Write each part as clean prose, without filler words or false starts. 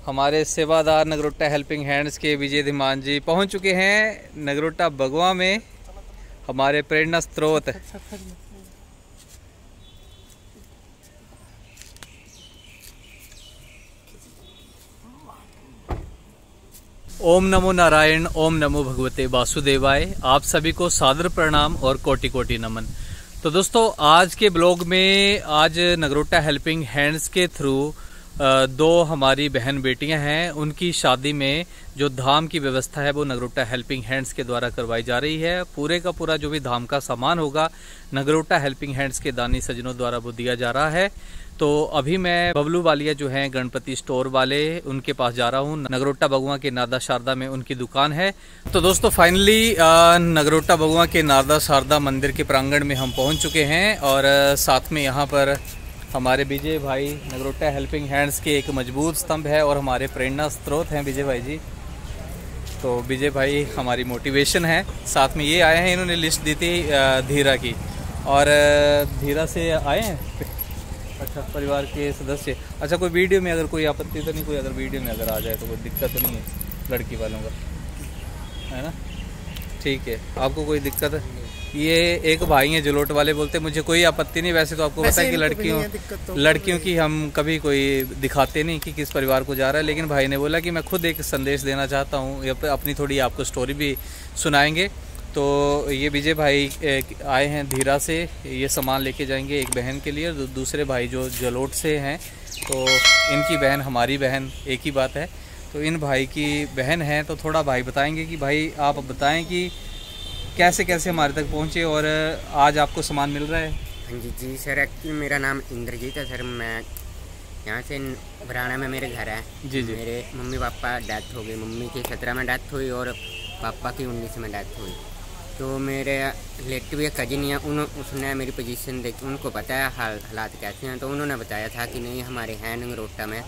हमारे सेवादार Nagrota helping hands के विजय धीमान जी पहुंच चुके हैं नगरोटा बगवा में, हमारे प्रेरणा स्रोत। ओम नमो नारायण, ओम नमो भगवते वासुदेवाय। आप सभी को सादर प्रणाम और कोटि कोटि नमन। तो दोस्तों, आज के ब्लॉग में आज नगरोटा हेल्पिंग हैंड्स के थ्रू दो हमारी बहन बेटियां हैं, उनकी शादी में जो धाम की व्यवस्था है वो नगरोटा हेल्पिंग हैंड्स के द्वारा करवाई जा रही है। पूरे का पूरा जो भी धाम का सामान होगा नगरोटा हेल्पिंग हैंड्स के दानी सज्जनों द्वारा वो दिया जा रहा है। तो अभी मैं बबलू वालिया जो हैं गणपति स्टोर वाले, उनके पास जा रहा हूँ। नगरोटा बगवा के नारदा शारदा में उनकी दुकान है। तो दोस्तों, फाइनली नगरोटा बगवा के नारदा शारदा मंदिर के प्रांगण में हम पहुँच चुके हैं और साथ में यहाँ पर हमारे विजय भाई नगरोटा हेल्पिंग हैंड्स के एक मजबूत स्तंभ है और हमारे प्रेरणा स्रोत हैं विजय भाई जी। तो विजय भाई हमारी मोटिवेशन है। साथ में ये आए हैं, इन्होंने लिस्ट दी थी धीरा की, और धीरा से आए हैं। अच्छा, परिवार के सदस्य। अच्छा, कोई वीडियो में अगर कोई आपत्ति तो नहीं, कोई अगर वीडियो में अगर आ जाए तो कोई दिक्कत तो नहीं है लड़की वालों का, है ना? ठीक है, आपको कोई दिक्कत है? ये एक भाई हैं जलोट वाले, बोलते मुझे कोई आपत्ति नहीं। वैसे तो आपको पता है कि लड़कियों की हम कभी कोई दिखाते नहीं कि किस परिवार को जा रहा है, लेकिन भाई ने बोला कि मैं खुद एक संदेश देना चाहता हूँ, अपनी थोड़ी आपको स्टोरी भी सुनाएंगे। तो ये विजय भाई आए हैं धीरा से, ये सामान लेके जाएंगे एक बहन के लिए। दूसरे भाई जो जलोट से हैं, तो इनकी बहन हमारी बहन एक ही बात है। तो इन भाई की बहन है, तो थोड़ा भाई बताएंगे कि भाई आप बताएं कि कैसे कैसे हमारे तक पहुंचे और आज आपको सामान मिल रहा है। हाँ जी सर, एक्चुअली मेरा नाम इंद्रजीत है सर। मैं यहाँ से बराना में मेरे घर है जी। मेरे मम्मी पापा डेथ हो गई। मम्मी की 17 में डेथ हुई और पापा की 19 में डेथ हुई। तो मेरे रिलेटिव एक कजिन है, उसने मेरी पोजीशन देखी, उनको पता है हालात कैसे हैं। तो उन्होंने बताया था कि नहीं हमारे हैं नगरोटा में,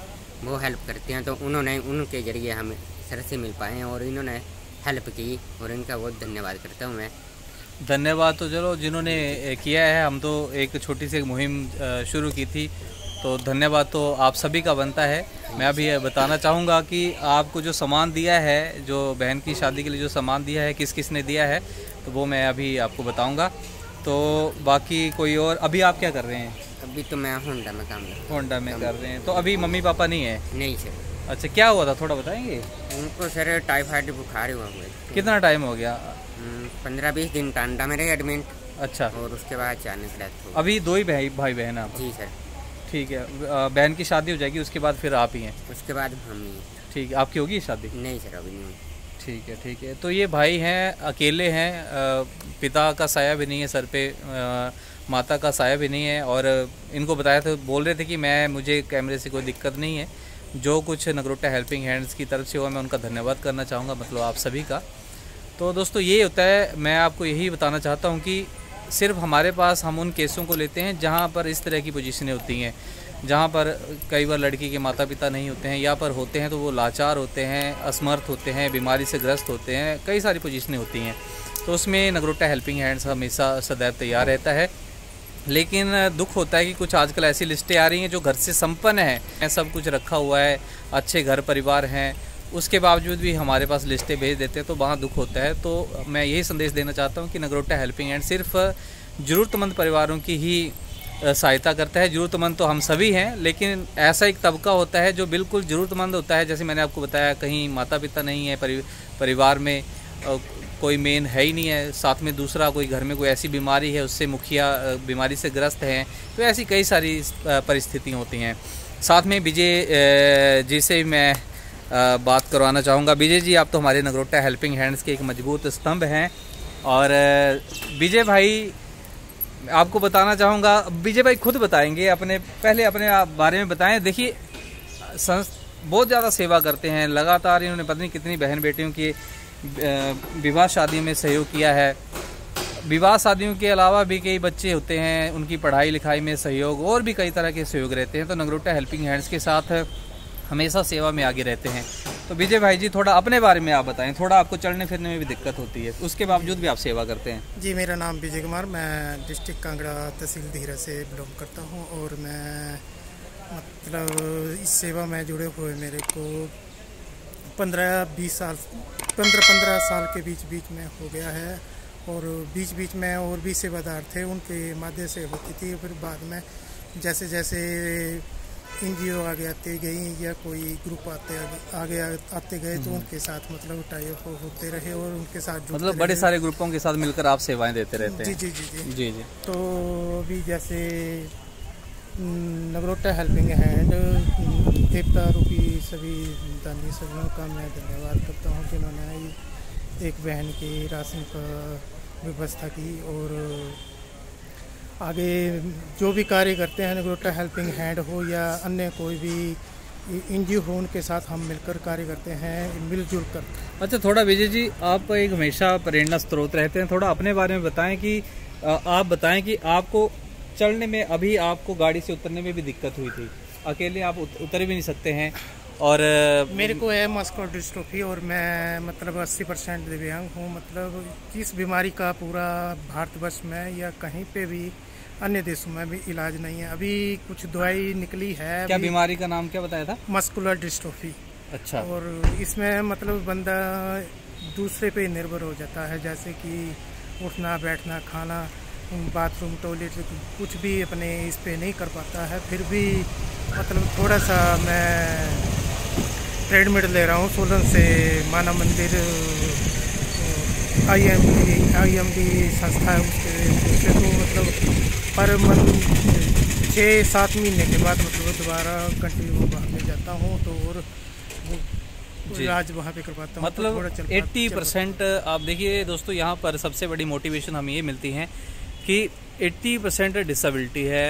वो हेल्प करते हैं। तो उन्होंने उनके ज़रिए हम सर से मिल पाए और इन्होंने हेल्प की और इनका बहुत धन्यवाद करता हूँ मैं। धन्यवाद तो चलो जिन्होंने किया है, हम तो एक छोटी सी एक मुहिम शुरू की थी, तो धन्यवाद तो आप सभी का बनता है। मैं अभी बताना चाहूँगा कि आपको जो सामान दिया है, जो बहन की शादी के लिए जो सामान दिया है, किस किस ने दिया है, तो वो मैं अभी आपको बताऊँगा। तो बाकी कोई और, अभी आप क्या कर रहे हैं? अभी तो मैं होंडा में होंडा में कर रहे हैं। तो अभी मम्मी पापा नहीं है? नहीं सर। अच्छा, क्या हुआ था थोड़ा बताएंगे? उनको सर टाइफाइड बुखार हुआ है। कितना टाइम हो गया? 15-20 दिन टांडा में रहे एडमिट। अच्छा, और उसके बाद अचानक डेथ हो गई। अभी दो ही भाई बहन आप? जी सर। ठीक है, बहन की शादी हो जाएगी उसके बाद फिर आप ही हैं? उसके बाद हम ही। ठीक है, आपकी होगी शादी? नहीं सर, अभी नहीं। ठीक है, ठीक है। तो ये भाई हैं, अकेले हैं, पिता का साया भी नहीं है सर पे, माता का साया भी नहीं है। और इनको बताया था, बोल रहे थे कि मुझे कैमरे से कोई दिक्कत नहीं है। जो कुछ नगरोटा हेल्पिंग हैंड्स की तरफ से हुआ, मैं उनका धन्यवाद करना चाहूँगा, मतलब आप सभी का। तो दोस्तों, ये होता है, मैं आपको यही बताना चाहता हूँ कि सिर्फ हमारे पास हम उन केसों को लेते हैं जहाँ पर इस तरह की पोजीशनें होती हैं, जहाँ पर कई बार लड़की के माता पिता नहीं होते हैं, या पर होते हैं तो वो लाचार होते हैं, असमर्थ होते हैं, बीमारी से ग्रस्त होते हैं, कई सारी पोजीशनें होती हैं। तो उसमें नगरोटा हेल्पिंग हैंड्स हमेशा सदैव तैयार रहता है। लेकिन दुख होता है कि कुछ आजकल ऐसी लिस्टें आ रही हैं जो घर से संपन्न है, सब कुछ रखा हुआ है, अच्छे घर परिवार हैं, उसके बावजूद भी हमारे पास लिस्टें भेज देते हैं, तो वहाँ दुख होता है। तो मैं यही संदेश देना चाहता हूँ कि नगरोटा हेल्पिंग हैंड सिर्फ ज़रूरतमंद परिवारों की ही सहायता करता है। ज़रूरतमंद तो हम सभी हैं, लेकिन ऐसा एक तबका होता है जो बिल्कुल ज़रूरतमंद होता है। जैसे मैंने आपको बताया, कहीं माता पिता नहीं है परिवार में, कोई मेन है ही नहीं है, साथ में दूसरा कोई घर में कोई ऐसी बीमारी है, उससे मुखिया बीमारी से ग्रस्त हैं, तो ऐसी कई सारी परिस्थितियाँ होती हैं। साथ में विजय जी से मैं बात करवाना चाहूँगा। विजय जी, आप तो हमारे नगरोटा हेल्पिंग हैंड्स के एक मजबूत स्तंभ हैं। और विजय भाई, आपको बताना चाहूँगा, विजय भाई खुद बताएंगे, पहले अपने बारे में बताएं। देखिए, बहुत ज़्यादा सेवा करते हैं, लगातार इन्होंने पता नहीं कितनी बहन बेटियों की विवाह शादी में सहयोग किया है। विवाह शादियों के अलावा भी कई बच्चे होते हैं, उनकी पढ़ाई लिखाई में सहयोग, और भी कई तरह के सहयोग रहते हैं। तो नगरोटा हेल्पिंग हैंड्स के साथ हमेशा सेवा में आगे रहते हैं। तो विजय भाई जी, थोड़ा अपने बारे में आप बताएं। थोड़ा आपको चलने फिरने में भी दिक्कत होती है, उसके बावजूद भी आप सेवा करते हैं। जी, मेरा नाम विजय कुमार, मैं डिस्ट्रिक्ट कांगड़ा तहसील धीरा से बिलोंग करता हूं और मैं मतलब इस सेवा में जुड़े हुए मेरे को 15 साल के बीच में हो गया है। और बीच में और भी सेवादार थे, उनके माध्यम से होती थी। फिर बाद में जैसे जैसे NGO आगे आते गई या कोई ग्रुप आगे आते गए तो उनके साथ मतलब टाई अप होते रहे और उनके साथ मतलब बड़े सारे ग्रुपों के साथ मिलकर आप सेवाएं देते रहते हैं। जी। तो अभी जैसे नगरोटा हेल्पिंग हैंड, देवता रूपी सभी दानी सभी का मैं धन्यवाद करता हूँ जिन्होंने एक बहन की राशन का व्यवस्था की। और आगे जो भी कार्य करते हैं नगरोटा हेल्पिंग हैंड हो या अन्य कोई भी NGO हो, उनके साथ हम मिलकर कार्य करते हैं मिलजुल कर। अच्छा, थोड़ा विजय जी, आप एक हमेशा प्रेरणा स्रोत रहते हैं, थोड़ा अपने बारे में बताएं कि आप बताएं कि आपको चढ़ने में, अभी आपको गाड़ी से उतरने में भी दिक्कत हुई थी, अकेले आप उतर भी नहीं सकते हैं। और मेरे को है मस्कुलर डिस्ट्रोफी और मैं मतलब 80% दिव्यांग हूँ। मतलब इस बीमारी का पूरा भारतवर्ष में या कहीं पे भी अन्य देशों में भी इलाज नहीं है। अभी कुछ दवाई निकली है। क्या बीमारी का नाम क्या बताया था? Muscular dystrophy. अच्छा। और इसमें मतलब बंदा दूसरे पे निर्भर हो जाता है, जैसे कि उठना बैठना खाना बाथरूम टॉयलेट कुछ भी अपने इस पे नहीं कर पाता है। फिर भी मतलब थोड़ा सा मैं ट्रेडमिल ले रहा हूँ सोलन से मानव मंदिर IMD संस्था है उससे तो मतलब पर मंथ 6-7 महीने के बाद मतलब दोबारा कंटिन्यू वहाँ पे जाता हूँ तो और आज वहाँ पे करवाता हूँ। मतलब 80% आप देखिए दोस्तों, यहाँ पर सबसे बड़ी मोटिवेशन हमें ये मिलती है कि 80% डिसेबिलिटी है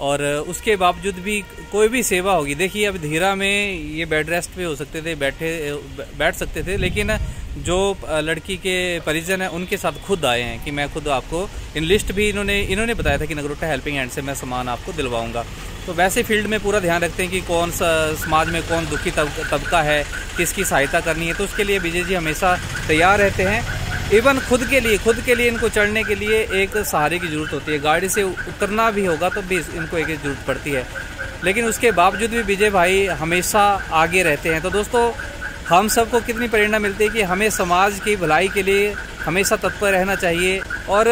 और उसके बावजूद भी कोई भी सेवा होगी। देखिए अब धीरा में ये बेड रेस्ट पे हो सकते थे, बैठ सकते थे, लेकिन जो लड़की के परिजन हैं उनके साथ खुद आए हैं कि मैं खुद आपको इन लिस्ट भी इन्होंने बताया था कि नगरोटा हेल्पिंग हैंड से मैं सामान आपको दिलवाऊंगा। तो वैसे फील्ड में पूरा ध्यान रखते हैं कि कौन सा समाज में कौन दुखी तबका है, किसकी सहायता करनी है, तो उसके लिए विजय जी हमेशा तैयार रहते हैं। इवन खुद के लिए इनको चढ़ने के लिए एक सहारे की ज़रूरत होती है, गाड़ी से उतरना भी होगा तो भी इनको एक ज़रूरत पड़ती है, लेकिन उसके बावजूद भी विजय भाई हमेशा आगे रहते हैं। तो दोस्तों हम सबको कितनी प्रेरणा मिलती है कि हमें समाज की भलाई के लिए हमेशा तत्पर रहना चाहिए और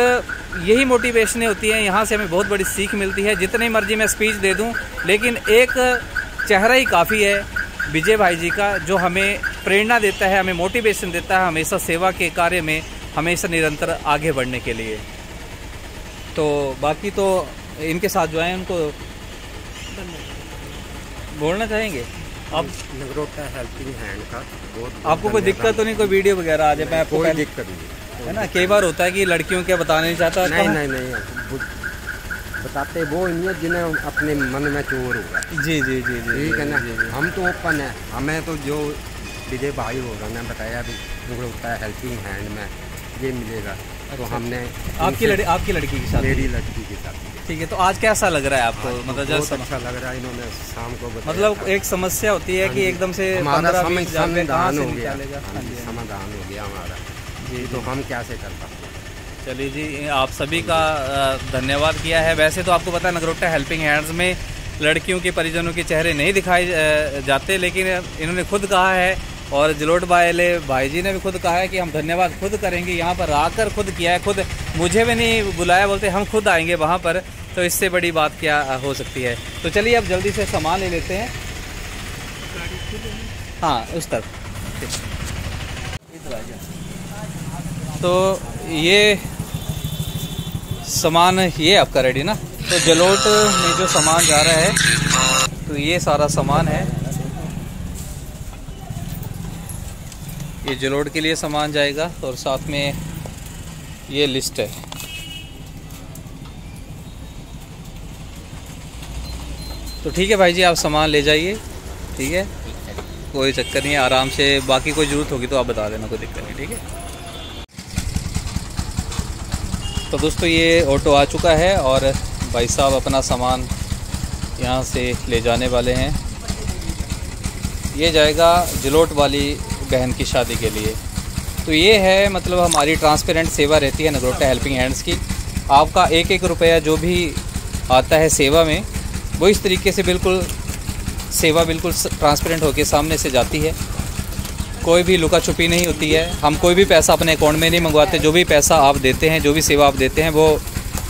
यही मोटिवेशनें होती हैं। यहाँ से हमें बहुत बड़ी सीख मिलती है। जितनी मर्जी मैं स्पीच दे दूँ, लेकिन एक चेहरा ही काफ़ी है विजय भाई जी का, जो हमें प्रेरणा देता है, हमें मोटिवेशन देता है हमेशा सेवा के कार्य में हमेशा निरंतर आगे बढ़ने के लिए। तो बाकी तो इनके साथ जो है उनको बोलना चाहेंगे आप? नगरोटा हेल्पिंग हैंड का बहुत आपको कोई दिक्कत तो नहीं, कोई वीडियो वगैरह आ जाए? मैं आपको कोई दिक्कत नहीं है ना, कई बार होता है कि लड़कियों के बताना नहीं चाहता। नहीं बताते वो नहीं है जिन्हें अपने मन में चोर होगा। जी ठीक है ना। हम तो ओपन है, हमें तो जो विजय भाई होगा ना बताया भी नगरोटा हेल्पिंग हैंड में ये मिलेगा। अच्छा। तो हमने आपकी लड़की के साथ, मेरी लड़की के साथ। ठीक है, तो आज कैसा लग रहा है आपको? मतलब बहुत अच्छा लग रहा है, इन्होंने शाम को बताया। मतलब एक समस्या होती है कि एकदम से हमारा समाधान हो गया, समाधान हो गया हमारा जी। तो हम क्या से कर पाते? चलिए जी, आप सभी का धन्यवाद किया है। वैसे तो आपको पता है नगरोटा हेल्पिंग हैंड्स में लड़कियों के परिजनों के चेहरे नहीं दिखाए जाते, लेकिन इन्होंने खुद कहा है और जलोट वाले भाई जी ने भी खुद कहा है कि हम धन्यवाद खुद करेंगे, यहाँ पर आकर खुद किया है, खुद मुझे भी नहीं बुलाया, बोलते हम खुद आएंगे वहाँ पर। तो इससे बड़ी बात क्या हो सकती है। तो चलिए अब जल्दी से सामान ले लेते हैं। हाँ उस तरफ। तो ये सामान ये आपका रेडी ना? तो जलोट में जो सामान जा रहा है तो ये सारा सामान है, ये जलोट के लिए सामान जाएगा और साथ में ये लिस्ट है। तो ठीक है भाई जी, आप सामान ले जाइए। ठीक है, कोई चक्कर नहीं है, आराम से। बाकी कोई ज़रूरत होगी तो आप बता देना, कोई दिक्कत नहीं। ठीक है, तो दोस्तों ये ऑटो आ चुका है और भाई साहब अपना सामान यहाँ से ले जाने वाले हैं। ये जाएगा जलोट वाली बहन की शादी के लिए। तो ये है मतलब हमारी ट्रांसपेरेंट सेवा रहती है नगरोटा हेल्पिंग हैंड्स की। आपका 1-1 रुपया जो भी आता है सेवा में, वो इस तरीके से बिल्कुल सेवा बिल्कुल ट्रांसपेरेंट होकर सामने से जाती है। कोई भी लुका छुपी नहीं होती है। हम कोई भी पैसा अपने अकाउंट में नहीं मंगवाते। जो भी पैसा आप देते हैं, जो भी सेवा आप देते हैं, वो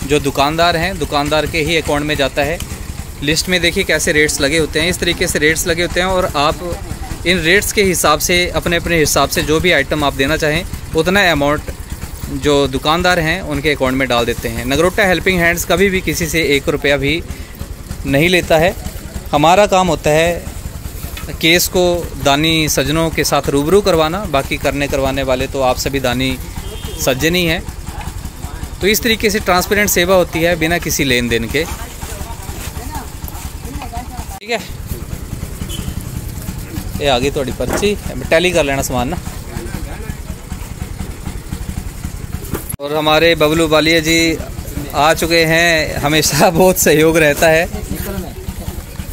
जो दुकानदार हैं, दुकानदार के ही अकाउंट में जाता है। लिस्ट में देखिए कैसे रेट्स लगे होते हैं, इस तरीके से रेट्स लगे होते हैं और आप इन रेट्स के हिसाब से अपने अपने हिसाब से जो भी आइटम आप देना चाहें उतना अमाउंट जो दुकानदार हैं उनके अकाउंट में डाल देते हैं। नगरोटा हेल्पिंग हैंड्स कभी भी किसी से 1 रुपया भी नहीं लेता है। हमारा काम होता है केस को दानी सज्जनों के साथ रूबरू करवाना, बाकी करवाने वाले तो आप सभी दानी सज्जन ही हैं। तो इस तरीके से ट्रांसपेरेंट सेवा होती है बिना किसी लेन देन के। ठीक है, ये आ गई थोड़ी पर्ची, टैली कर लेना सामान ना। और हमारे बबलू बालिया जी आ चुके हैं। हमेशा बहुत सहयोग रहता है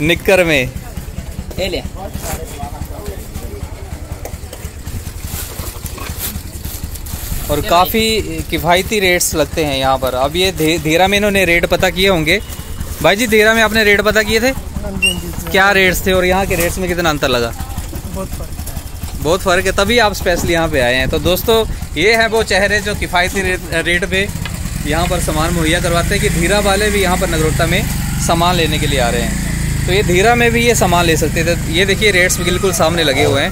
निक्कर में। और काफ़ी किफ़ायती रेट्स लगते हैं यहाँ पर। अब ये धीरा में इन्होंने रेट पता किए होंगे। भाई जी, धीरा में आपने रेट पता किए थे? क्या रेट्स थे और यहाँ के रेट्स में कितना अंतर लगा? बहुत फ़र्क है, तभी आप स्पेशली यहाँ पे आए हैं। तो दोस्तों, ये है वो चेहरे जो किफ़ायती रेट पे यहाँ पर सामान मुहैया करवाते हैं कि धीरा वाले भी यहाँ पर नगरोटा में सामान लेने के लिए आ रहे हैं। तो ये धीरा में भी ये सामान ले सकते थे। ये देखिए रेट्स बिल्कुल सामने लगे हुए हैं।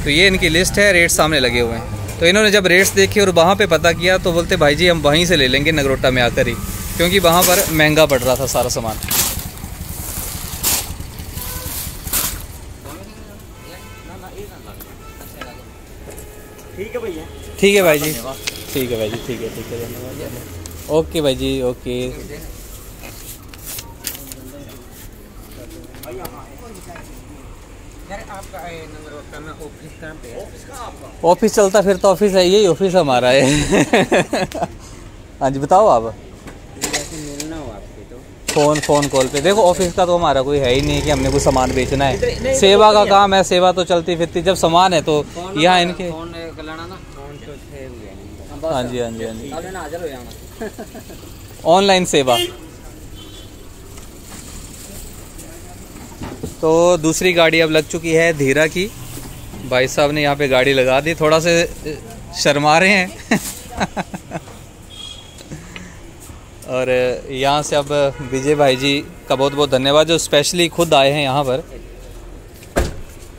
तो ये इनकी लिस्ट है, रेट्स सामने लगे हुए हैं। तो इन्होंने जब रेट्स देखे और वहाँ पे पता किया तो बोलते भाई जी हम वहीं से ले लेंगे नगरोटा में आकर ही, क्योंकि वहाँ पर महंगा पड़ रहा था सारा सामान। ठीक है भैया, ठीक है भाई जी, ठीक है भाई जी, ठीक है धन्यवाद। ओके भाई जी, ओके। ऑफिस चलता फिर तो ऑफिस है, यही ऑफिस हमारा है। हाँ जी बताओ आप। मिलना हो आपसे तो फोन कॉल पे देखो, ऑफिस का तो हमारा कोई है ही नहीं कि हमने कुछ सामान बेचना है। सेवा का काम है, सेवा तो चलती फिरती। जब सामान है तो यहाँ इनके। हाँ जी हाँ जी हाँ जी, ऑनलाइन सेवा। तो दूसरी गाड़ी अब लग चुकी है धीरा की। भाई साहब ने यहाँ पे गाड़ी लगा दी, थोड़ा से शर्मा रहे हैं। और यहाँ से अब विजय भाई जी का बहुत बहुत धन्यवाद जो स्पेशली खुद आए हैं यहाँ पर।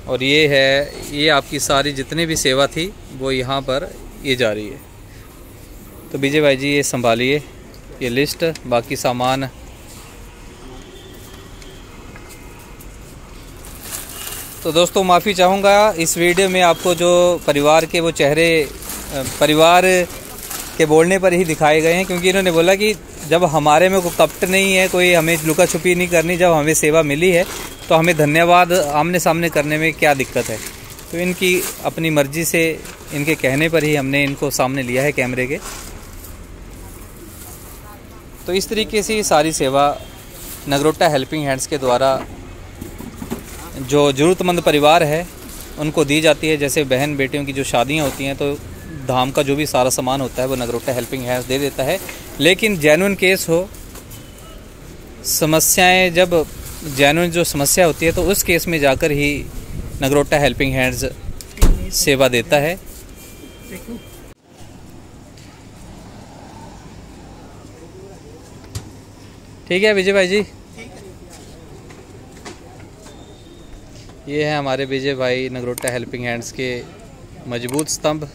और ये है, ये आपकी सारी जितनी भी सेवा थी वो यहाँ पर ये जा रही है। तो विजय भाई जी ये संभालिए ये लिस्ट, बाकी सामान। तो दोस्तों माफ़ी चाहूँगा इस वीडियो में आपको जो परिवार के वो चेहरे परिवार के बोलने पर ही दिखाए गए हैं, क्योंकि इन्होंने बोला कि जब हमारे में कोई कपट नहीं है, कोई हमें लुका छुपी नहीं करनी, जब हमें सेवा मिली है तो हमें धन्यवाद आमने सामने करने में क्या दिक्कत है। तो इनकी अपनी मर्जी से, इनके कहने पर ही हमने इनको सामने लिया है कैमरे के। तो इस तरीके से सारी सेवा नगरोटा हेल्पिंग हैंड्स के द्वारा जो ज़रूरतमंद परिवार है उनको दी जाती है। जैसे बहन बेटियों की जो शादियां होती हैं तो धाम का जो भी सारा सामान होता है वो नगरोटा हेल्पिंग हैंड्स दे देता है। लेकिन जेन्युइन केस हो, समस्याएं जब जेन्युइन जो समस्या होती है तो उस केस में जाकर ही नगरोटा हेल्पिंग हैंड्स सेवा देता है। ठीक है विजय भाई जी, ये है हमारे विजय भाई नगरोटा हेल्पिंग हैंड्स के मजबूत स्तंभ,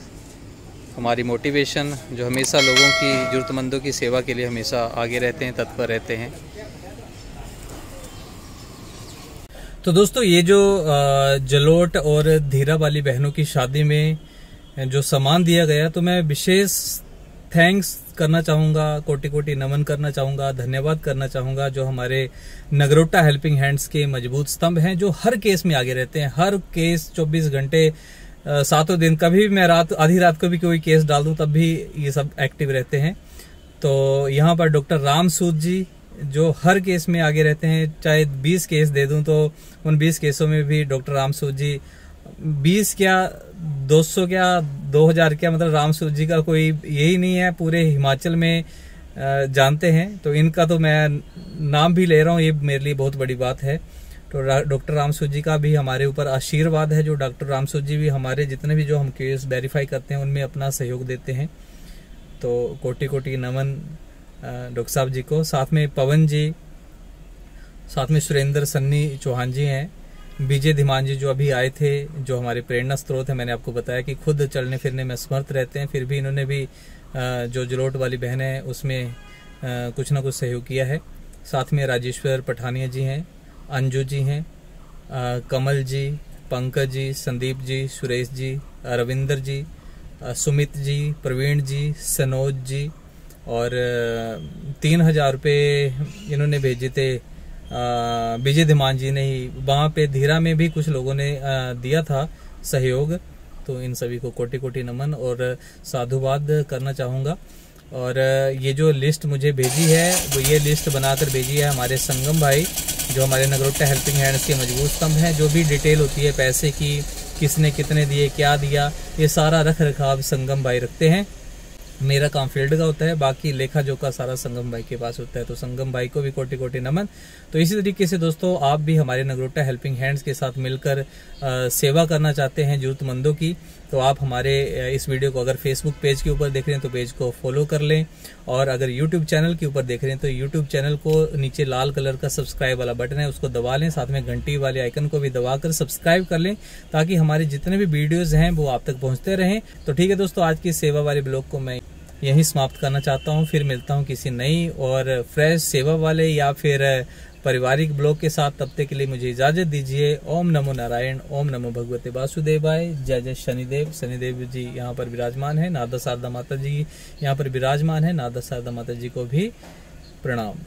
हमारी मोटिवेशन, जो हमेशा लोगों की ज़रूरतमंदों की सेवा के लिए हमेशा आगे रहते हैं, तत्पर रहते हैं। तो दोस्तों ये जो जलोट और धीरा वाली बहनों की शादी में जो सामान दिया गया, तो मैं विशेष थैंक्स करना चाहूँगा, कोटि कोटि नमन करना चाहूँगा, धन्यवाद करना चाहूँगा जो हमारे नगरोटा हेल्पिंग हैंड्स के मजबूत स्तंभ हैं, जो हर केस में आगे रहते हैं। हर केस 24 घंटे 7 दिन, कभी भी मैं आधी रात को भी कोई केस डाल दूं तब भी ये सब एक्टिव रहते हैं। तो यहाँ पर डॉक्टर राम सूद जी जो हर केस में आगे रहते हैं, चाहे 20 केस दे दूं तो उन 20 केसों में भी डॉक्टर राम सूद जी 20 क्या 200 क्या 2000 क्या, मतलब राम सूद जी का कोई यही नहीं है। पूरे हिमाचल में जानते हैं, तो इनका तो मैं नाम भी ले रहा हूँ, ये मेरे लिए बहुत बड़ी बात है। तो डॉक्टर रामसूद जी का भी हमारे ऊपर आशीर्वाद है। जो डॉक्टर रामसूद जी भी हमारे जितने भी जो हम केस वेरीफाई करते हैं उनमें अपना सहयोग देते हैं। तो कोटि कोटि नमन डॉक्टर साहब जी को। साथ में पवन जी, साथ में सुरेंद्र सन्नी चौहान जी हैं, विजय धीमान जी जो अभी आए थे, जो हमारे प्रेरणा स्रोत है। मैंने आपको बताया कि खुद चलने फिरने में असमर्थ रहते हैं, फिर भी इन्होंने भी जो जलोट वाली बहन है उसमें कुछ ना कुछ सहयोग किया है। साथ में राजेश्वर पठानिया जी हैं, अंजू जी हैं, कमल जी, पंकज जी, संदीप जी, सुरेश जी, रविंदर जी, सुमित जी, प्रवीण जी, सनोज जी, और 3000 रुपये इन्होंने भेजे थे विजय धीमान जी ने ही। वहाँ पे धीरा में भी कुछ लोगों ने दिया था सहयोग। तो इन सभी को कोटि कोटि नमन और साधुवाद करना चाहूँगा। और ये जो लिस्ट मुझे भेजी है वो ये लिस्ट बनाकर भेजी है हमारे संगम भाई, जो हमारे नगरोटा हेल्पिंग हैंड्स के मजबूत स्तंभ हैं। जो भी डिटेल होती है पैसे की, किसने कितने दिए, क्या दिया, ये सारा रख रखाव संगम भाई रखते हैं। मेरा काम फील्ड का होता है, बाकी लेखा जोखा सारा संगम भाई के पास होता है। तो संगम भाई को भी कोटि कोटि नमन। तो इसी तरीके से दोस्तों आप भी हमारे नगरोटा हेल्पिंग हैंड्स के साथ मिलकर सेवा करना चाहते हैं जरूरतमंदों की, तो आप हमारे इस वीडियो को अगर फेसबुक पेज के ऊपर देख रहे हैं तो पेज को फॉलो कर लें, और अगर यूट्यूब चैनल के ऊपर देख रहे हैं तो यूट्यूब चैनल को नीचे लाल कलर का सब्सक्राइब वाला बटन है उसको दबा लें, साथ में घंटी वाले आइकन को भी दबाकर सब्सक्राइब कर लें, ताकि हमारे जितने भी वीडियोज हैं वो आप तक पहुंचते रहें। तो ठीक है दोस्तों, आज की सेवा वाले ब्लॉग को मैं यहीं समाप्त करना चाहता हूं। फिर मिलता हूं किसी नई और फ्रेश सेवा वाले या फिर पारिवारिक ब्लॉग के साथ। तब तक के लिए मुझे इजाजत दीजिए। ओम नमो नारायण, ओम नमो भगवते वासुदेवाय। जय जय शनिदेव। शनिदेव जी यहाँ पर विराजमान है, नारदा शारदा माता जी यहाँ पर विराजमान है। नारदा शारदा माता जी को भी प्रणाम।